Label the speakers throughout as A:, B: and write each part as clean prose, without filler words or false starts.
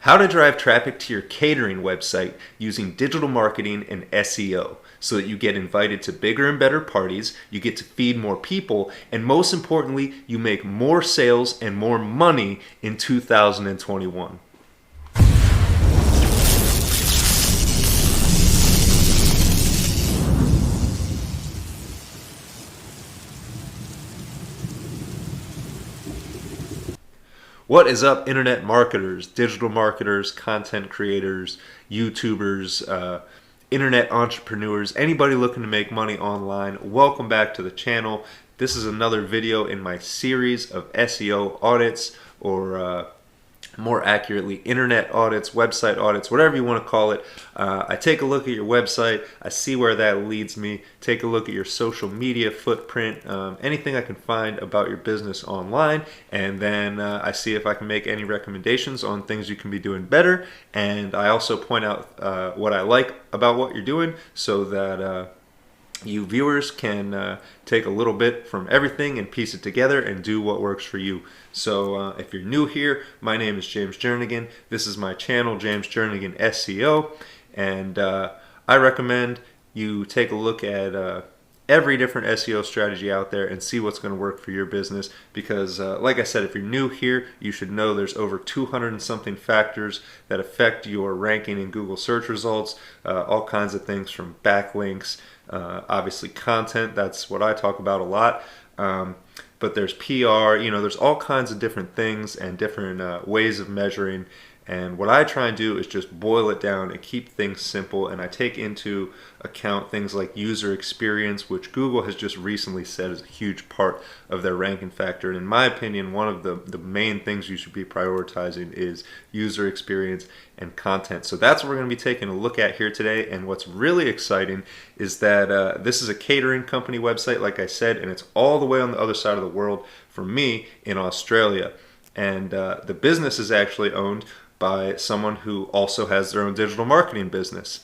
A: How to drive traffic to your catering website using digital marketing and SEO so that you get invited to bigger and better parties, you get to feed more people, and most importantly, you make more sales and more money in 2021. What is up, internet marketers, digital marketers, content creators, YouTubers, internet entrepreneurs, anybody looking to make money online? Welcome back to the channel. This is another video in my series of SEO audits, or more accurately, internet audits, website audits, whatever you want to call it. I take a look at your website, I see where that leads me, take a look at your social media footprint, anything I can find about your business online, and then I see if I can make any recommendations on things you can be doing better, and I also point out what I like about what you're doing so that you viewers can take a little bit from everything and piece it together and do what works for you. So if you're new here, my name is James Jernigan. This is my channel, James Jernigan SEO, and I recommend you take a look at every different SEO strategy out there and see what's going to work for your business, because like I said, if you're new here, you should know there's over 200 and something factors that affect your ranking in Google search results, all kinds of things from backlinks, obviously content, that's what I talk about a lot, but there's PR, there's all kinds of different things and different ways of measuring. And what I try and do is just boil it down and keep things simple, and I take into account things like user experience, which Google has just recently said is a huge part of their ranking factor. And in my opinion, one of the main things you should be prioritizing is user experience and content. So that's what we're going to be taking a look at here today. And what's really exciting is that this is a catering company website, like I said, and it's all the way on the other side of the world from me in Australia. And the business is actually owned by someone who also has their own digital marketing business.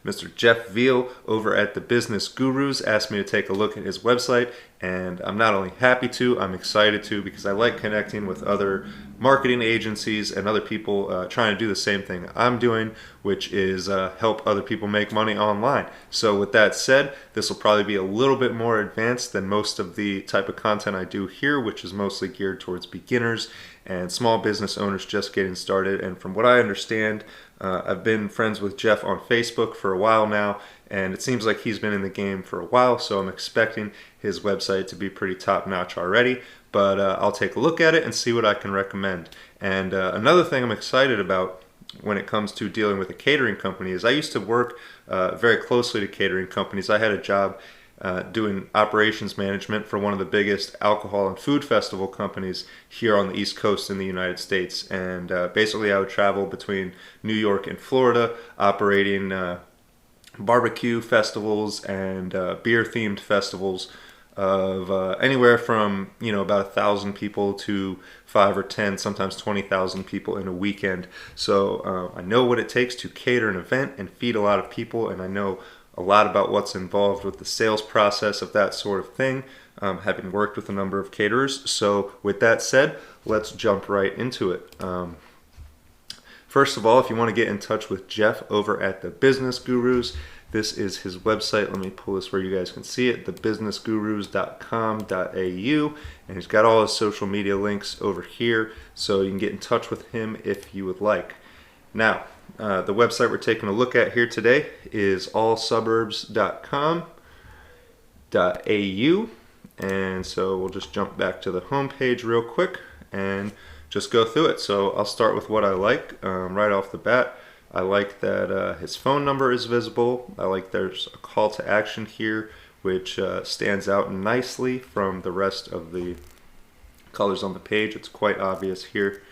A: Mr. Jeff Veal over at the Business Gurus asked me to take a look at his website, and I'm not only happy to, I'm excited to, because I like connecting with other marketing agencies and other people trying to do the same thing I'm doing, which is help other people make money online. So with that said, this will probably be a little bit more advanced than most of the type of content I do here, which is mostly geared towards beginners and small business owners just getting started. And from what I understand, I've been friends with Jeff on Facebook for a while now, and it seems like he's been in the game for a while, so I'm expecting his website to be pretty top-notch already. But I'll take a look at it and see what I can recommend. And another thing I'm excited about when it comes to dealing with a catering company is I used to work very closely to catering companies. I had a job doing operations management for one of the biggest alcohol and food festival companies here on the East Coast in the United States. And basically I would travel between New York and Florida operating barbecue festivals and beer-themed festivals of anywhere from about 1,000 people to 5 or 10, sometimes 20,000 people in a weekend. So I know what it takes to cater an event and feed a lot of people, and I know a lot about what's involved with the sales process of that sort of thing, having worked with a number of caterers. So with that said, let's jump right into it. First of all, if you want to get in touch with Jeff over at the Business Gurus, this is his website. Let me pull this where you guys can see it, thebusinessgurus.com.au, and he's got all his social media links over here, so you can get in touch with him if you would like. Now, the website we're taking a look at here today is allsuburbs.com.au, and so we'll just jump back to the home page real quick and just go through it. So I'll start with what I like right off the bat. I like that his phone number is visible. I like there's a call to action here, which stands out nicely from the rest of the colors on the page. It's quite obvious here.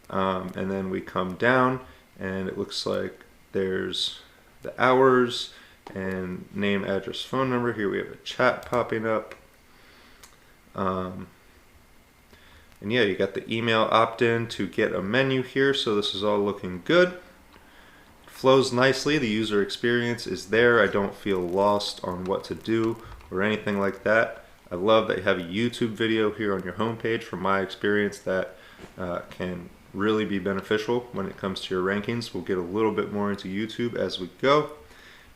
A: And then we come down, and it looks like there's the hours and name, address, phone number. Here we have a chat popping up. And yeah, you got the email opt-in to get a menu here, so this is all looking good. Flows nicely, the user experience is there. I don't feel lost on what to do or anything like that. I love that you have a YouTube video here on your homepage. From my experience, that can really be beneficial when it comes to your rankings. We'll get a little bit more into YouTube as we go.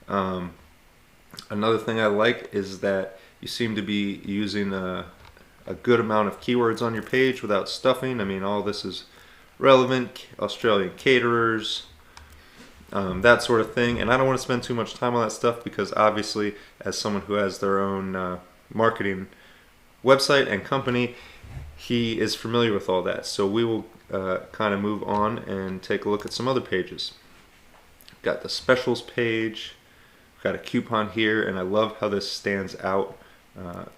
A: Another thing I like is that you seem to be using a good amount of keywords on your page without stuffing. I mean, all this is relevant, Australian caterers, that sort of thing. And I don't want to spend too much time on that stuff because obviously, as someone who has their own marketing website and company, he is familiar with all that. So we will kind of move on and take a look at some other pages. Got the specials page, got a coupon here, and I love how this stands out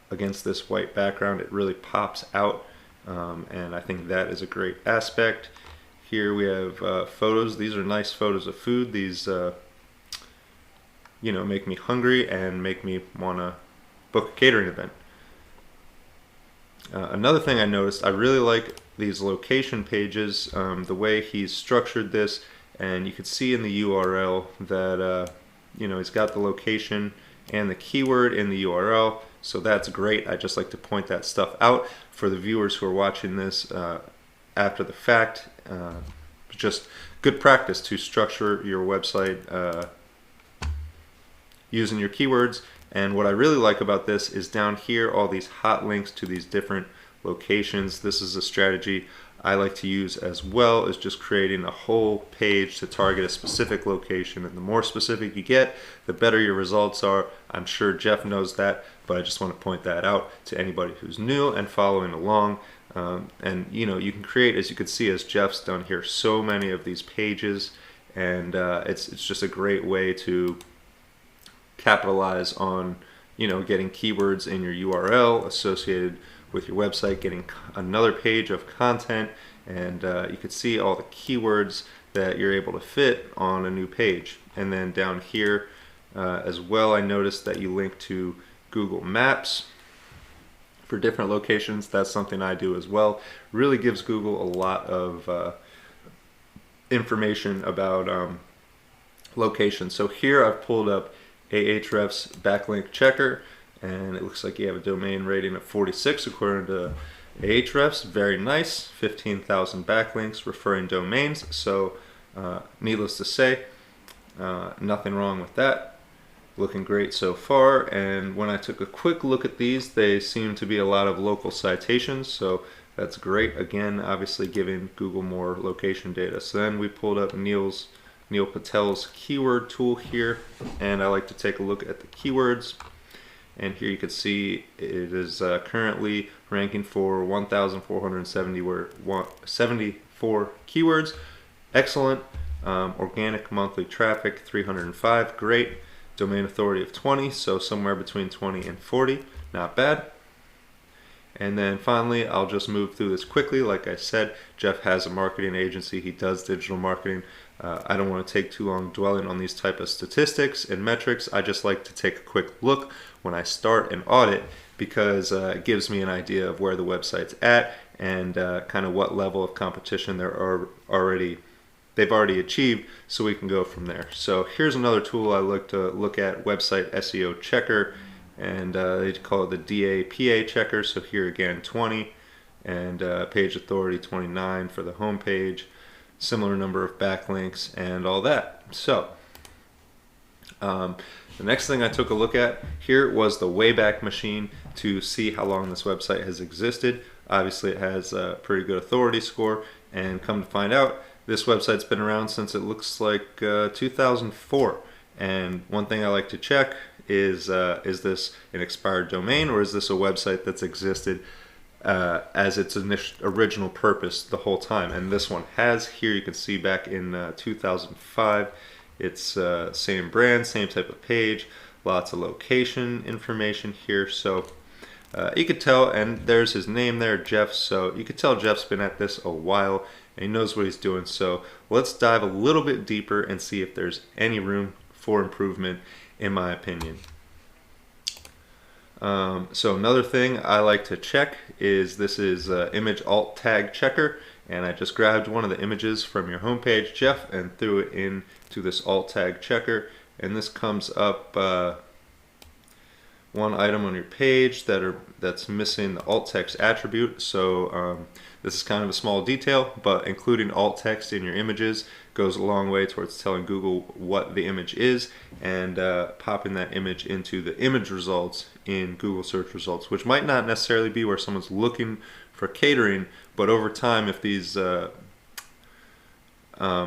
A: against this white background. It really pops out, and I think that is a great aspect. Here we have photos. These are nice photos of food. These make me hungry and make me want to book a catering event. Another thing I noticed, I really like these location pages, the way he's structured this, and you can see in the URL that he's got the location and the keyword in the URL, so that's great. I just like to point that stuff out for the viewers who are watching this after the fact. Just good practice to structure your website using your keywords. And what I really like about this is down here, all these hot links to these different locations. This is a strategy I like to use as well, is just creating a whole page to target a specific location. And the more specific you get, the better your results are. I'm sure Jeff knows that, but I just want to point that out to anybody who's new and following along. And you can create, as you can see, as Jeff's done here, so many of these pages, and it's just a great way to capitalize on getting keywords in your URL associated with your website, getting another page of content, and you can see all the keywords that you're able to fit on a new page. And then down here as well, I noticed that you link to Google Maps for different locations. That's something I do as well. Really gives Google a lot of information about locations. So here I've pulled up Ahrefs Backlink Checker, and it looks like you have a domain rating of 46 according to Ahrefs. Very nice. 15,000 backlinks, referring domains. So needless to say, nothing wrong with that. Looking great so far. And when I took a quick look at these, they seem to be a lot of local citations, so that's great. Again, obviously giving Google more location data. So then we pulled up Neil Patel's keyword tool here, and I like to take a look at the keywords. And here you can see it is currently ranking for 1,474 keywords. Excellent. Organic monthly traffic 305, great. Domain authority of 20, so somewhere between 20 and 40, not bad. And then finally, I'll just move through this quickly. Like I said, Jeff has a marketing agency. He does digital marketing. I don't want to take too long dwelling on these type of statistics and metrics. I just like to take a quick look when I start an audit, because it gives me an idea of where the website's at and kind of what level of competition they've already achieved, so we can go from there. So here's another tool I like to look at, website Seo Checker, and they call it the DAPA checker. So here again 20, and page authority 29 for the home page, similar number of backlinks and all that. So the next thing I took a look at here was the Wayback Machine to see how long this website has existed. Obviously it has a pretty good authority score, and come to find out, this website's been around since it looks like 2004. And one thing I like to check is this an expired domain, or is this a website that's existed as its original purpose the whole time? And this one has. Here you can see back in 2005, it's same brand, same type of page, lots of location information here. So you could tell, and there's his name there, Jeff, so you could tell Jeff's been at this a while and he knows what he's doing. So let's dive a little bit deeper and see if there's any room for improvement, in my opinion. So another thing I like to check is, this is image alt tag checker, and I just grabbed one of the images from your homepage, Jeff, and threw it into this alt tag checker, and this comes up one item on your page that's missing the alt text attribute. So this is kind of a small detail, but including alt text in your images goes a long way towards telling Google what the image is and popping that image into the image results in Google search results, which might not necessarily be where someone's looking for catering, but over time, if these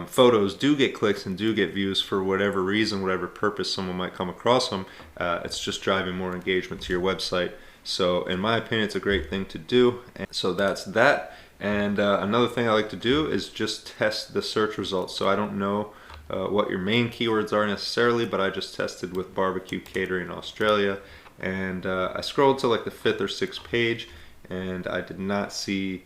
A: photos do get clicks and do get views for whatever reason, whatever purpose someone might come across them, it's just driving more engagement to your website. So in my opinion, it's a great thing to do. And so that's that. And another thing I like to do is just test the search results. So I don't know what your main keywords are necessarily, but I just tested with barbecue catering Australia. And I scrolled to like the 5th or 6th page, and I did not see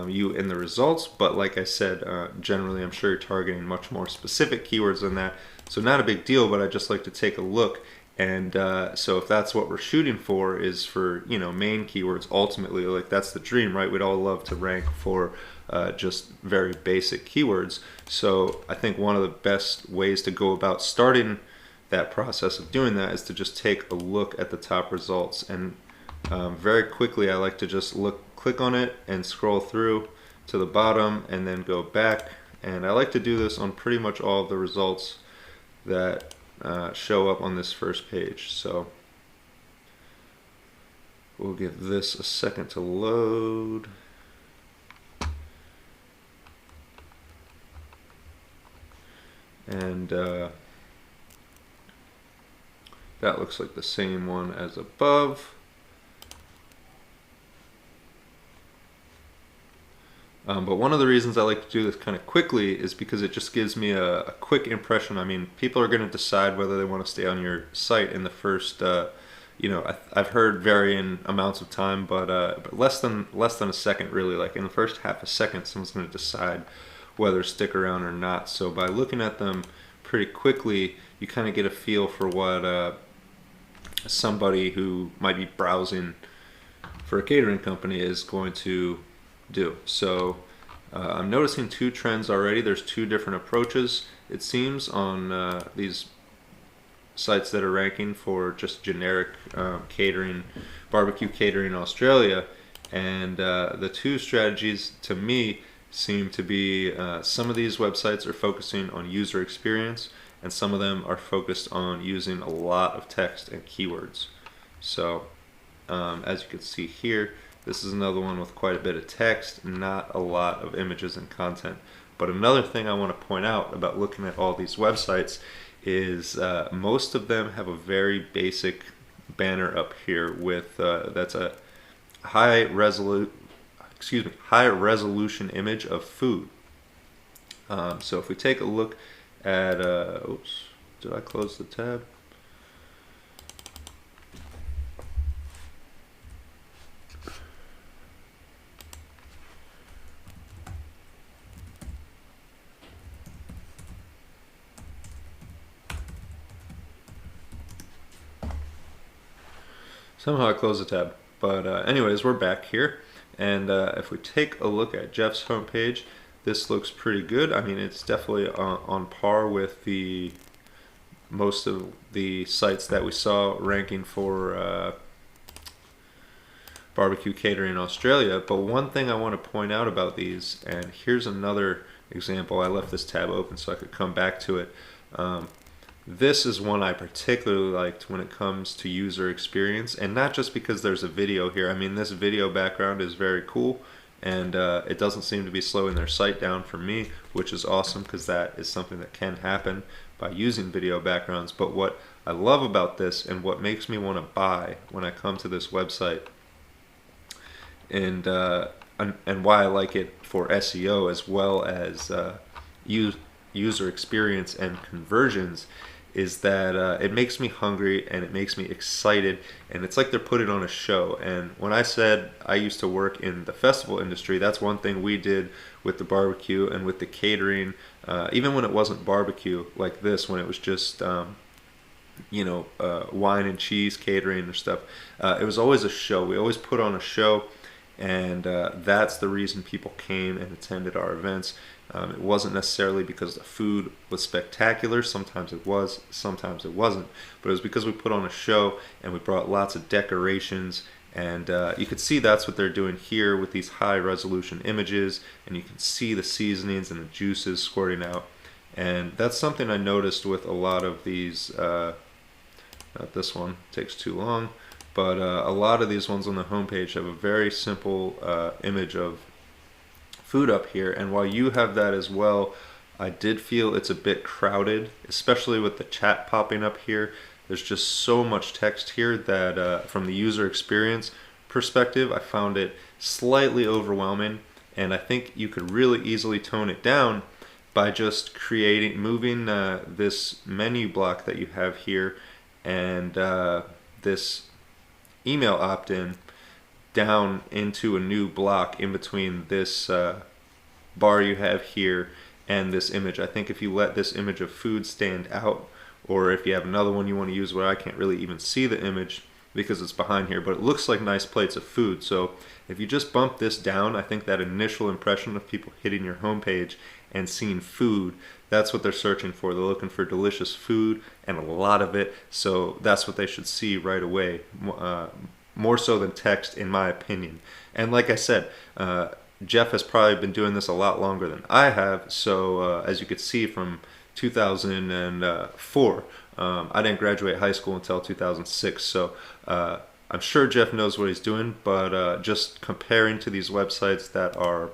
A: you in the results, but like I said, generally I'm sure you're targeting much more specific keywords than that, so not a big deal, but I just like to take a look. And so if that's what we're shooting for, is for, you know, main keywords, ultimately, like that's the dream, right? We'd all love to rank for just very basic keywords. So I think one of the best ways to go about starting that process of doing that is to just take a look at the top results. And very quickly, I like to just click on it and scroll through to the bottom and then go back. And I like to do this on pretty much all of the results that show up on this first page. So we'll give this a second to load. And that looks like the same one as above. But one of the reasons I like to do this kind of quickly is because it just gives me a quick impression. I mean, people are going to decide whether they want to stay on your site in the first, you know, I've heard varying amounts of time, but less than a second, really. Like in the first half a second, someone's going to decide whether to stick around or not. So by looking at them pretty quickly, you kind of get a feel for what somebody who might be browsing for a catering company is going to do. So I'm noticing two trends already. There's two different approaches, it seems, on these sites that are ranking for just generic catering, barbecue catering in Australia. And the two strategies to me seem to be some of these websites are focusing on user experience, and some of them are focused on using a lot of text and keywords. So as you can see here, this is another one with quite a bit of text, not a lot of images and content. But another thing I want to point out about looking at all these websites is most of them have a very basic banner up here with that's a high resolution image of food. So if we take a look at oops, did I close the tab? Somehow I closed the tab. But anyways, we're back here. And if we take a look at Jeff's homepage, this looks pretty good. I mean, it's definitely on par with the most of the sites that we saw ranking for barbecue catering in Australia. But one thing I want to point out about these, and here's another example. I left this tab open so I could come back to it. This is one I particularly liked when it comes to user experience, and not just because there's a video here. I mean, this video background is very cool, and it doesn't seem to be slowing their site down for me, which is awesome because that is something that can happen by using video backgrounds. But what I love about this, and what makes me want to buy when I come to this website, and why I like it for SEO as well as user experience and conversions, is that it makes me hungry and it makes me excited, and it's like they're putting on a show. And when I said I used to work in the festival industry, that's one thing we did with the barbecue and with the catering, even when it wasn't barbecue like this, when it was just wine and cheese catering or stuff. It was always a show. We always put on a show, and that's the reason people came and attended our events. It wasn't necessarily because the food was spectacular. Sometimes it was, sometimes it wasn't. But it was because we put on a show and we brought lots of decorations. And you could see that's what they're doing here with these high resolution images. And you can see the seasonings and the juices squirting out. And that's something I noticed with a lot of these, not this one, takes too long, but a lot of these ones on the homepage have a very simple image of food up here. And while you have that as well, I did feel it's a bit crowded, especially with the chat popping up here. There's just so much text here that from the user experience perspective, I found it slightly overwhelming. And I think you could really easily tone it down by just moving this menu block that you have here and this email opt-in down into a new block in between this bar you have here and this image. I think if you let this image of food stand out, or if you have another one you want to use where I can't really even see the image because it's behind here, but it looks like nice plates of food. So if you just bump this down, I think that initial impression of people hitting your homepage and seeing food, that's what they're searching for. They're looking for delicious food and a lot of it, so that's what they should see right away, more so than text, in my opinion. And like I said, Jeff has probably been doing this a lot longer than I have, so as you could see from 2004, I didn't graduate high school until 2006, so I'm sure Jeff knows what he's doing, but just comparing to these websites that are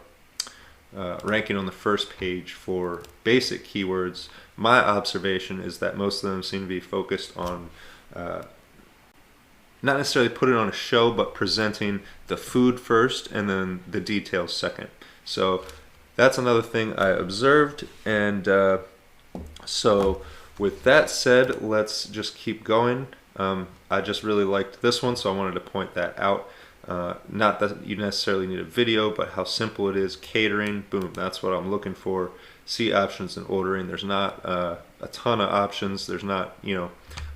A: ranking on the first page for basic keywords, my observation is that most of them seem to be focused on not necessarily putting on a show, but presenting the food first and then the details second. So that's another thing I observed. And so with that said, let's just keep going. I just really liked this one, so I wanted to point that out. Not that you necessarily need a video, but how simple it is. Catering, boom, that's what I'm looking for. See options and ordering. There's not a ton of options. There's not,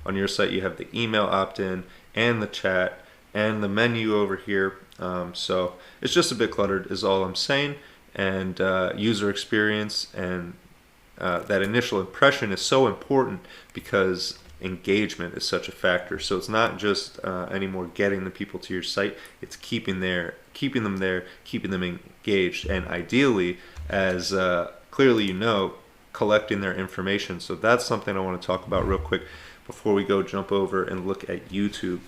A: on your site you have the email opt-in and the chat and the menu over here. So it's just a bit cluttered is all I'm saying. And user experience and that initial impression is so important because engagement is such a factor. So it's not just anymore getting the people to your site, it's keeping them there, keeping them engaged, and ideally, as clearly collecting their information. So that's something I want to talk about real quick before we go jump over and look at YouTube.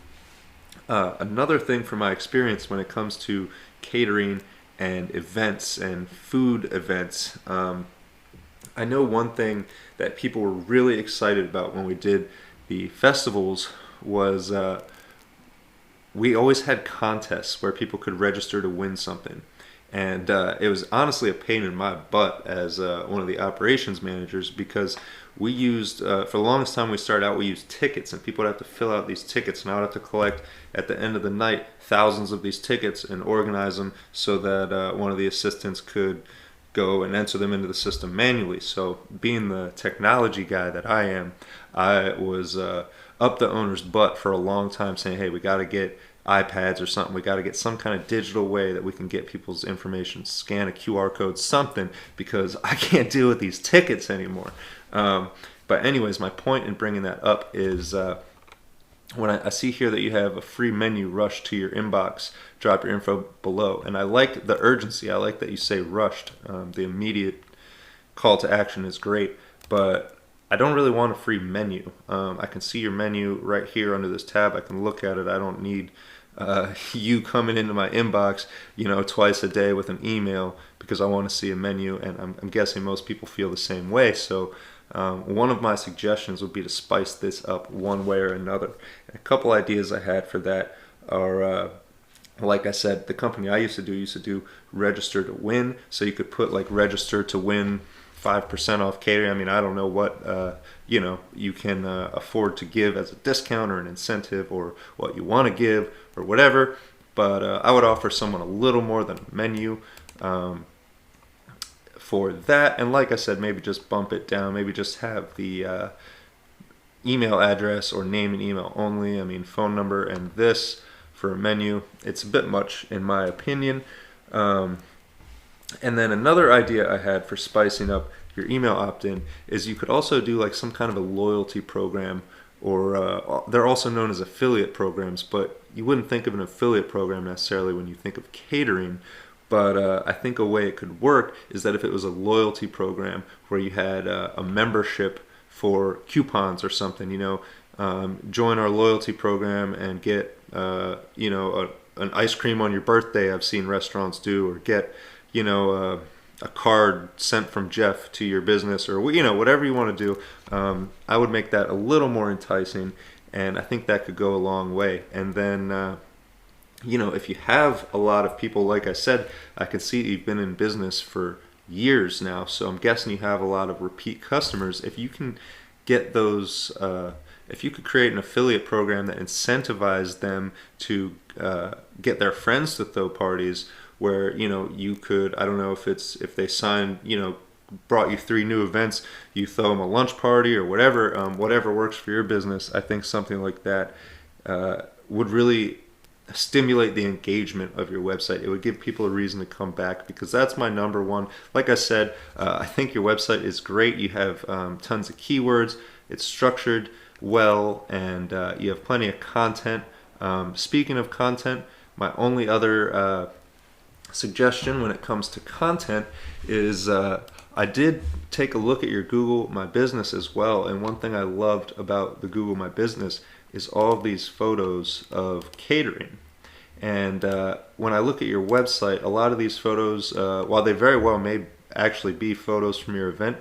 A: Another thing from my experience when it comes to catering and events and food events, I know one thing that people were really excited about when we did the festivals was we always had contests where people could register to win something. And it was honestly a pain in my butt as one of the operations managers, because we used, for the longest time we started out, we used tickets, and people would have to fill out these tickets, and I would have to collect at the end of the night thousands of these tickets and organize them so that one of the assistants could go and enter them into the system manually. So being the technology guy that I am, I was up the owner's butt for a long time saying, hey, we got to get iPads or something. We got to get some kind of digital way that we can get people's information, scan a QR code, something, because I can't deal with these tickets anymore. But anyways, my point in bringing that up is when I see here that you have a free menu rush to your inbox, drop your info below. And I like the urgency. I like that you say rushed. The immediate call to action is great, but I don't really want a free menu. I can see your menu right here under this tab. I can look at it. I don't need you coming into my inbox, twice a day with an email because I want to see a menu, and I'm guessing most people feel the same way. So one of my suggestions would be to spice this up one way or another. And a couple ideas I had for that are, like I said, the company I used to do register to win. So you could put like register to win 5% off catering. I mean, I don't know what you can afford to give as a discount or an incentive, or what you want to give or whatever, but I would offer someone a little more than a menu for that. And like I said, maybe just bump it down, maybe just have the email address or name and email only. I mean, phone number and this for a menu, it's a bit much in my opinion. And then another idea I had for spicing up your email opt-in is you could also do like some kind of a loyalty program, or they're also known as affiliate programs, but you wouldn't think of an affiliate program necessarily when you think of catering. But I think a way it could work is that if it was a loyalty program where you had a membership for coupons or something, join our loyalty program and get, an ice cream on your birthday, I've seen restaurants do, or get, a card sent from Jeff to your business, or whatever you want to do. I would make that a little more enticing, and I think that could go a long way. And then if you have a lot of people, like I said, I can see you've been in business for years now, so I'm guessing you have a lot of repeat customers. If you can get those, if you could create an affiliate program that incentivized them to get their friends to throw parties, where you could, I don't know if they signed, brought you 3 new events, you throw them a lunch party or whatever works for your business. I think something like that would really stimulate the engagement of your website. It would give people a reason to come back, because that's my number one. Like I said, I think your website is great. You have tons of keywords. It's structured well, and you have plenty of content. Speaking of content, my only other suggestion when it comes to content is I did take a look at your Google My Business as well, and one thing I loved about the Google My Business is all of these photos of catering. And when I look at your website, a lot of these photos, while they very well may actually be photos from your event,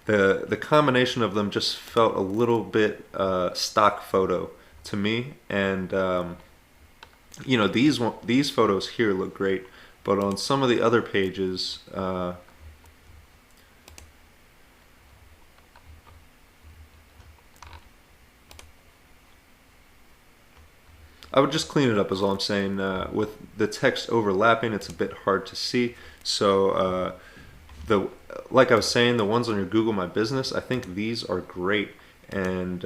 A: the combination of them just felt a little bit stock photo to me. And these photos here look great, but on some of the other pages, I would just clean it up, is all I'm saying. With the text overlapping, it's a bit hard to see. So like I was saying, the ones on your Google My Business, I think these are great, and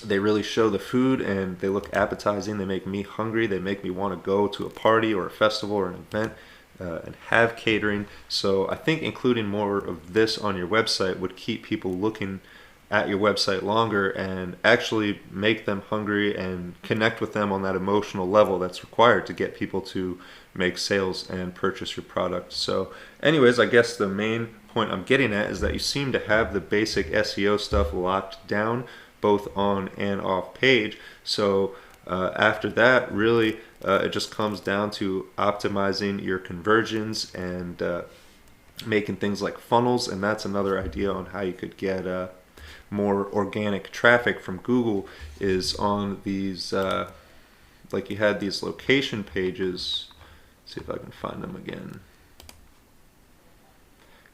A: they really show the food, and they look appetizing. They make me hungry. They make me want to go to a party or a festival or an event and have catering. So I think including more of this on your website would keep people looking at your website longer and actually make them hungry and connect with them on that emotional level that's required to get people to make sales and purchase your product. So anyways, I guess the main point I'm getting at is that you seem to have the basic SEO stuff locked down, both on and off page. So after that, really, it just comes down to optimizing your conversions and making things like funnels. And that's another idea on how you could get more organic traffic from Google, is on these, like you had these location pages. See if I can find them again.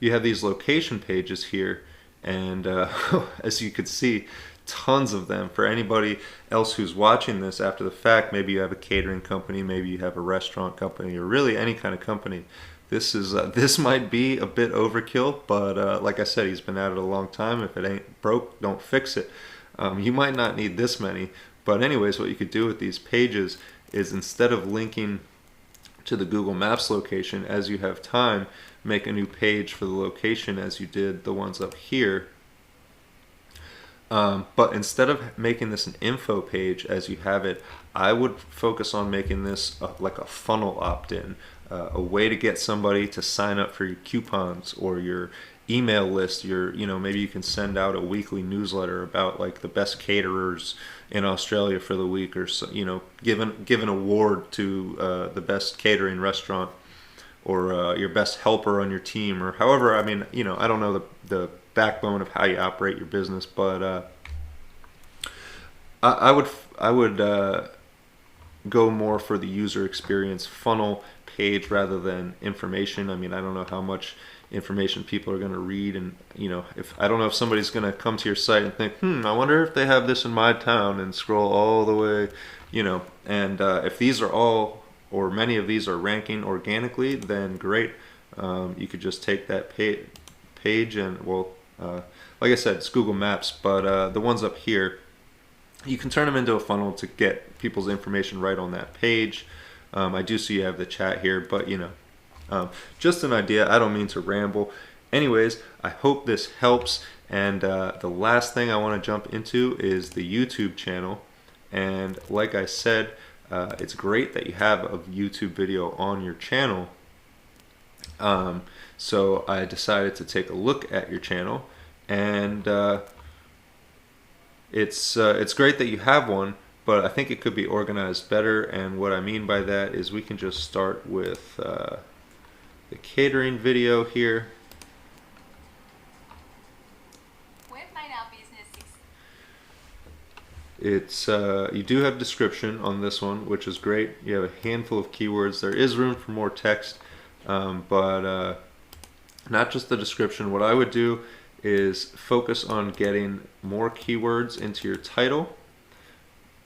A: You have these location pages here, and as you could see, tons of them. For anybody else who's watching this after the fact, maybe you have a catering company, maybe you have a restaurant company, or really any kind of company. This might be a bit overkill, but like I said, he's been at it a long time. If it ain't broke, don't fix it. You might not need this many, but anyways, what you could do with these pages is, instead of linking to the Google Maps location, as you have time, make a new page for the location as you did the ones up here. But instead of making this an info page as you have it, I would focus on making this like a funnel opt-in, a way to get somebody to sign up for your coupons or your email list. Maybe you can send out a weekly newsletter about like the best caterers in Australia for the week, or give an award to the best catering restaurant, or your best helper on your team, or however. I mean, I don't know the backbone of how you operate your business, but I would go more for the user experience funnel page rather than information. I mean, I don't know how much information people are going to read, and I don't know if somebody's going to come to your site and think, I wonder if they have this in my town, and scroll all the way, and if these are all, or many of these, are ranking organically, then great. You could just take that page and, like I said, it's Google Maps, but the ones up here, you can turn them into a funnel to get people's information right on that page. I do see you have the chat here, but Just an idea. I don't mean to ramble. Anyways, I hope this helps. And the last thing I want to jump into is the YouTube channel. And like I said, it's great that you have a YouTube video on your channel. So I decided to take a look at your channel, and it's great that you have one, but I think it could be organized better. And what I mean by that is we can just start with the catering video here. It's you do have description on this one, which is great. You have a handful of keywords. There is room for more text, but not just the description. What I would do is focus on getting more keywords into your title.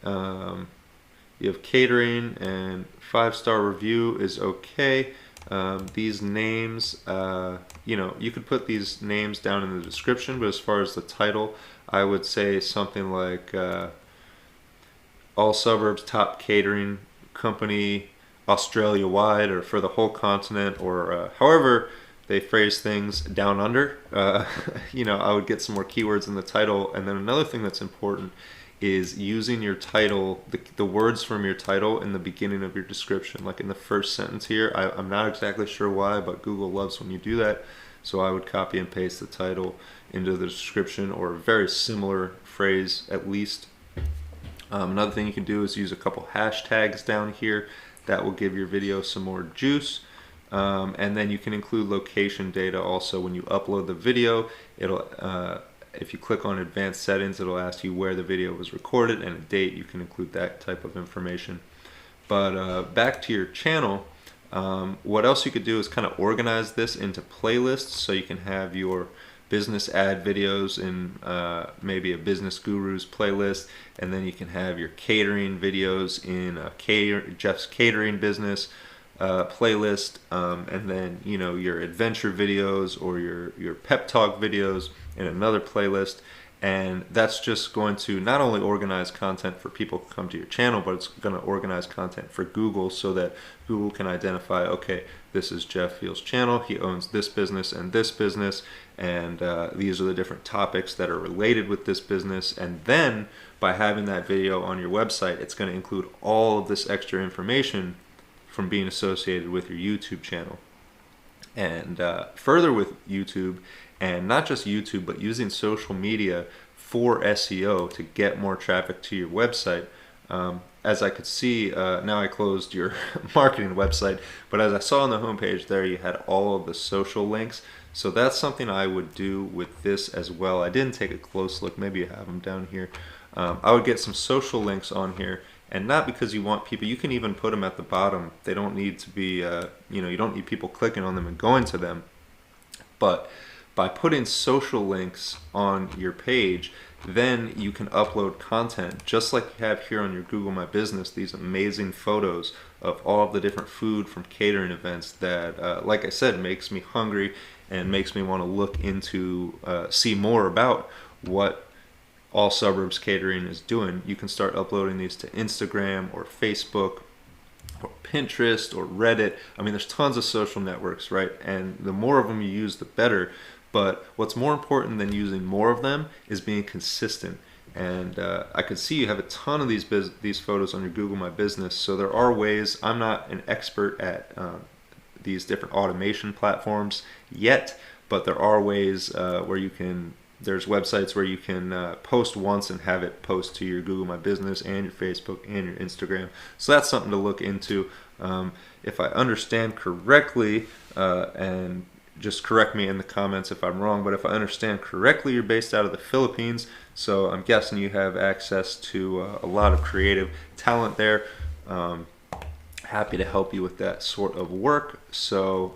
A: You have catering, and 5-star review is okay. These names, you could put these names down in the description, but as far as the title, I would say something like all suburbs top catering company Australia wide, or for the whole continent, or however they phrase things down under. I would get some more keywords in the title. And then another thing that's important is using your title, the words from your title in the beginning of your description, like in the first sentence here. I'm not exactly sure why, but Google loves when you do that. So I would copy and paste the title into the description, or a very similar phrase at least. Another thing you can do is use a couple hashtags down here. That will give your video some more juice. And then you can include location data also when you upload the video. If you click on advanced settings, it'll ask you where the video was recorded and a date. You can include that type of information. But back to your channel, what else you could do is kind of organize this into playlists, so you can have your business ad videos in maybe a business gurus playlist, and then you can have your catering videos in Jeff's catering business playlist, and then your adventure videos or your pep talk videos in another playlist. And that's just going to not only organize content for people who come to your channel, but it's going to organize content for Google, so that Google can identify, okay, this is Jeff Field's channel, he owns this business and this business, and these are the different topics that are related with this business. And then by having that video on your website, it's going to include all of this extra information from being associated with your YouTube channel. And further with YouTube, and not just YouTube, but using social media for SEO to get more traffic to your website. As I could see, now I closed your marketing website, but as I saw on the homepage there, you had all of the social links. So that's something I would do with this as well. I didn't take a close look, maybe you have them down here. I would get some social links on here, and not because you want people, you can even put them at the bottom. They don't need to be, you don't need people clicking on them and going to them. But by putting social links on your page, then you can upload content just like you have here on your Google My Business, these amazing photos of all of the different food from catering events that, like I said, makes me hungry and makes me want to look into, see more about what All Suburbs Catering is doing. You can start uploading these to Instagram or Facebook or Pinterest or Reddit. I mean, there's tons of social networks, right? And the more of them you use, the better. But what's more important than using more of them is being consistent. And I could see you have a ton of these photos on your Google My Business. So there are ways. I'm not an expert at these different automation platforms yet, but there are ways where you can. There's websites where you can post once and have it post to your Google My Business and your Facebook and your Instagram. So that's something to look into. If I understand correctly, and just correct me in the comments if I'm wrong, but if I understand correctly, you're based out of the Philippines, so I'm guessing you have access to a lot of creative talent there. Happy to help you with that sort of work. So,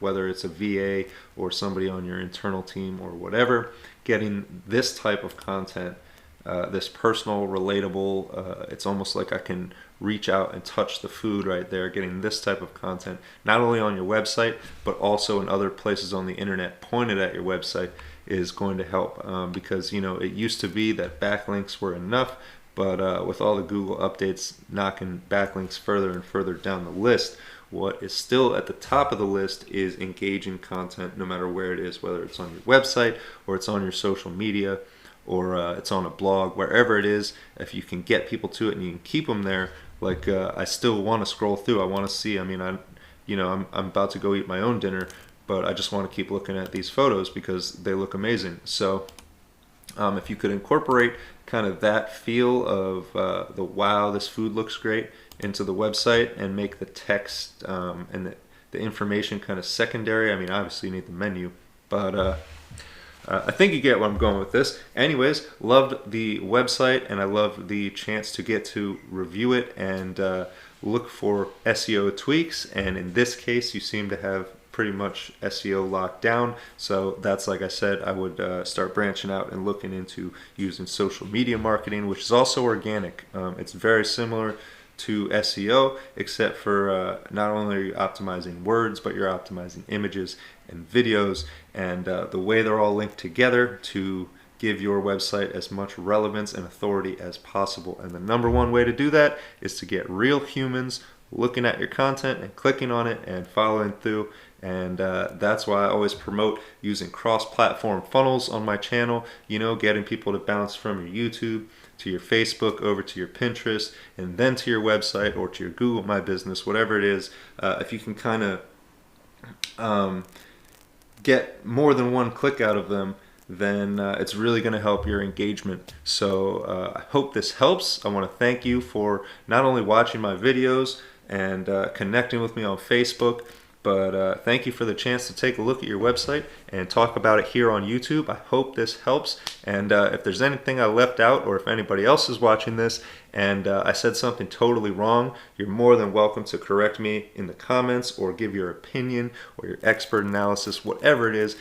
A: whether it's a VA or somebody on your internal team or whatever, getting this type of content, this personal, relatable, it's almost like I can reach out and touch the food right there. Getting this type of content, not only on your website, but also in other places on the internet pointed at your website, is going to help, because, it used to be that backlinks were enough, but with all the Google updates knocking backlinks further and further down the list, what is still at the top of the list is engaging content, no matter where it is, whether it's on your website or it's on your social media or it's on a blog, wherever it is. If you can get people to it and you can keep them there, like I still want to scroll through. I want to see. I mean, I'm about to go eat my own dinner, but I just want to keep looking at these photos because they look amazing. So if you could incorporate kind of that feel of the wow, this food looks great into the website and make the text and the information kind of secondary. I mean, obviously you need the menu, but I think you get where I'm going with this. Anyways, loved the website and I love the chance to get to review it and look for SEO tweaks. And in this case, you seem to have pretty much SEO locked down. So that's, like I said, I would start branching out and looking into using social media marketing, which is also organic. It's very similar to SEO, except for not only are you optimizing words, but you're optimizing images and videos, and the way they're all linked together to give your website as much relevance and authority as possible. And the number one way to do that is to get real humans looking at your content and clicking on it and following through. And that's why I always promote using cross-platform funnels on my channel, getting people to bounce from your YouTube to your Facebook over to your Pinterest and then to your website or to your Google My Business, whatever it is. If you can kind of get more than one click out of them, then it's really going to help your engagement. So I hope this helps. I want to thank you for not only watching my videos and connecting with me on Facebook, but thank you for the chance to take a look at your website and talk about it here on YouTube. I hope this helps. And if there's anything I left out, or if anybody else is watching this and I said something totally wrong, you're more than welcome to correct me in the comments or give your opinion or your expert analysis, whatever it is.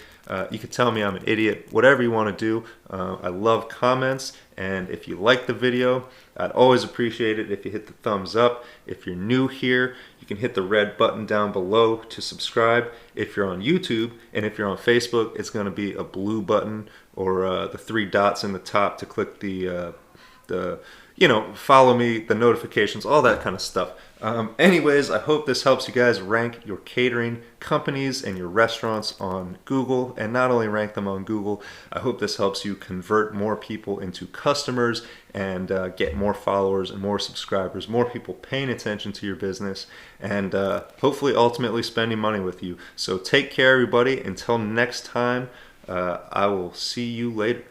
A: You can tell me I'm an idiot, whatever you want to do. I love comments, and if you like the video, I'd always appreciate it if you hit the thumbs up. If you're new here, you can hit the red button down below to subscribe. If you're on YouTube, and if you're on Facebook, it's going to be a blue button or the three dots in the top to click the follow me, the notifications, all that kind of stuff. Anyways, I hope this helps you guys rank your catering companies and your restaurants on Google, and not only rank them on Google, I hope this helps you convert more people into customers and get more followers and more subscribers, more people paying attention to your business, and hopefully ultimately spending money with you. So take care, everybody. Until next time, I will see you later.